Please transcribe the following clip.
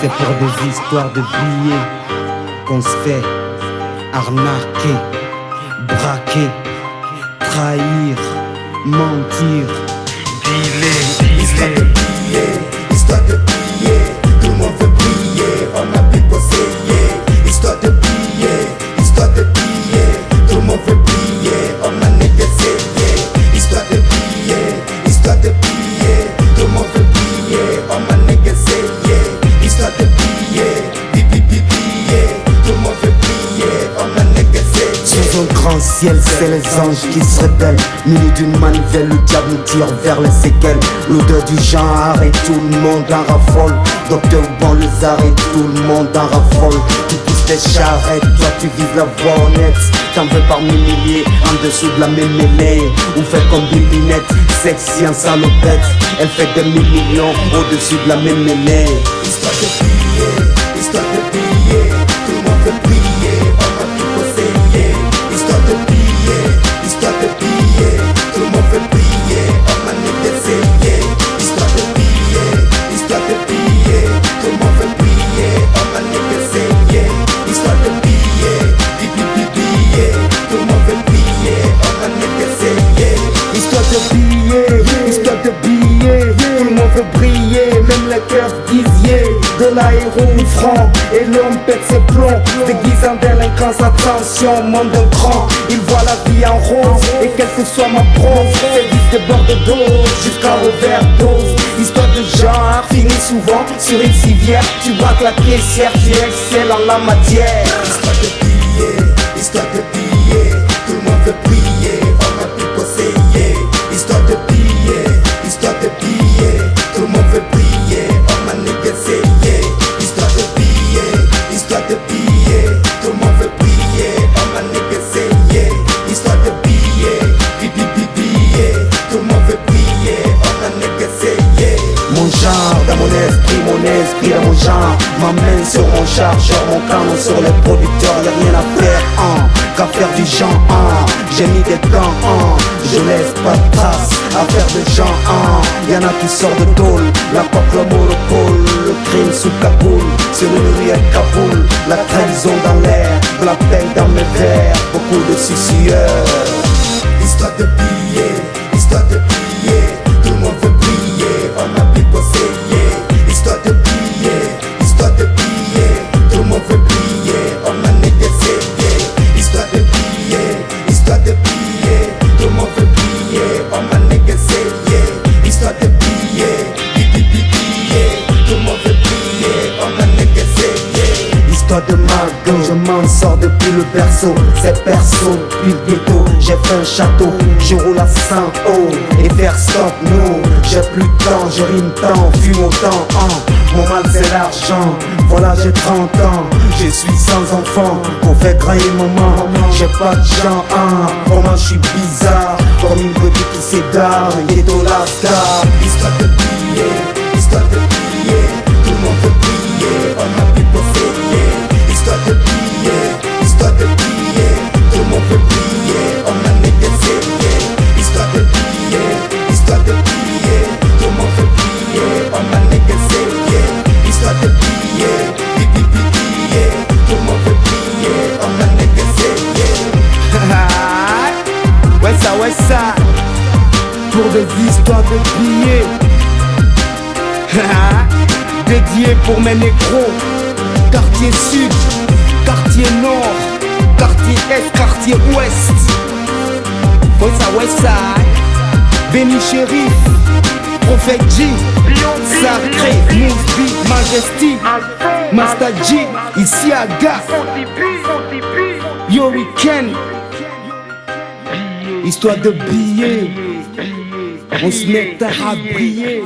C'est pour des histoires de billets qu'on se fait arnaquer, braquer, trahir, mentir, dealer. Histoire de billets, histoire de billets, tout le monde veut briller, on a vite conseillé. Histoire de billets, tout le monde veut briller, on a négocié. Histoire de billets, tout le monde veut briller, on a négocié. Histoire de billets, tout le monde veut briller, on a négocié. Sous un grand ciel, c'est les anges qui se rebellent. Muni d'une manivelle, le diable nous tire vers les séquelles. L'odeur du genre et tout le monde en raffole. Docteur bon les arrête, tout le monde en raffole. Tu pousses tes charrettes, toi tu vises la voie honnête. T'en veux parmi milliers, en dessous de la même mêlée. Ou fait comme Bibinette, sexy en salopette. Elle fait des millions au-dessus de la même mêlée. Histoire de billets, tout le monde veut briller, on a tout conseillé. Histoire de billets, tout le monde veut briller, on a négocié. Histoire de billets, tout le monde veut briller, on a négocié. Histoire de billets, tout le monde veut briller, on a négocié. Histoire de billets, tout le monde veut briller, même les cœurs dizier. De l'aéro ou franc, et l'homme pète ses plombs. Déguisé en délinquance, attention, monde d'un cran. Il voit la vie en rose, et quelle que soit ma prose, c'est vite des bords de dos, jusqu'à overdose. Histoire de genre, finit souvent sur une civière. Tu braques la caissière, tu excelles en la matière. Histoire de billets, tout le monde veut briller, on a tout conseillé. Histoire de billets, tout le monde veut briller, on a négocié. Histoire de billets, tout le monde veut briller, on a négocié. Histoire de billets, tout le monde veut briller, on a négocié. Mon genre dans mon esprit dans mon genre. Ma main sur mon chargeur, mon canon sur les producteurs. Y'a rien à faire, qu'à faire du genre, j'ai mis des gants, je laisse pas de traces à faire des gens, y'en a qui sortent de tôle, la pop, le monopole, le crime sous Kaboul, sur une rue à Kaboul, la trahison dans l'air, de la peine dans mes verres, beaucoup de suicieurs. Histoire de billets, tout le monde veut briller, on a vite conseillé. Histoire de billets, tout le monde veut briller, on a négocié. Histoire de billets, tout le monde veut briller, on a négocié. Histoire de billets, tout le monde veut briller, on a négocié. Histoire de magot, je m'en sors depuis le berceau. C'est perso, puis ghetto, j'ai fait un château. Je roule à 100 haut et vers stop no. J'ai plus de temps, je rime tant, fume autant, Mon mal c'est l'argent, voilà j'ai 30 ans. Je suis sans enfant, pour faire grailler maman. J'ai pas de gens, comment je suis bizarre. Comme une brebis qui s'égare, ghetto la star. Histoire de billets, tout le monde veut briller, on a vite conseillé. Histoire de billets, tout le monde veut briller, on a négocié. Histoire de billets, tout le monde veut briller, on a négocié. Histoire de billets, tout le monde veut briller, on a négocié. Ouais ça, pour des histoires de billets. Dédié pour mes négros. Quartier sud, quartier nord, quartier est, quartier ouest. Ouais ça, Benny Shérif, Prophète G, Sacré, Mousbi, Majesty, Master G, ici à Gap, Yo Weekend. Histoire de billets, on se met à briller.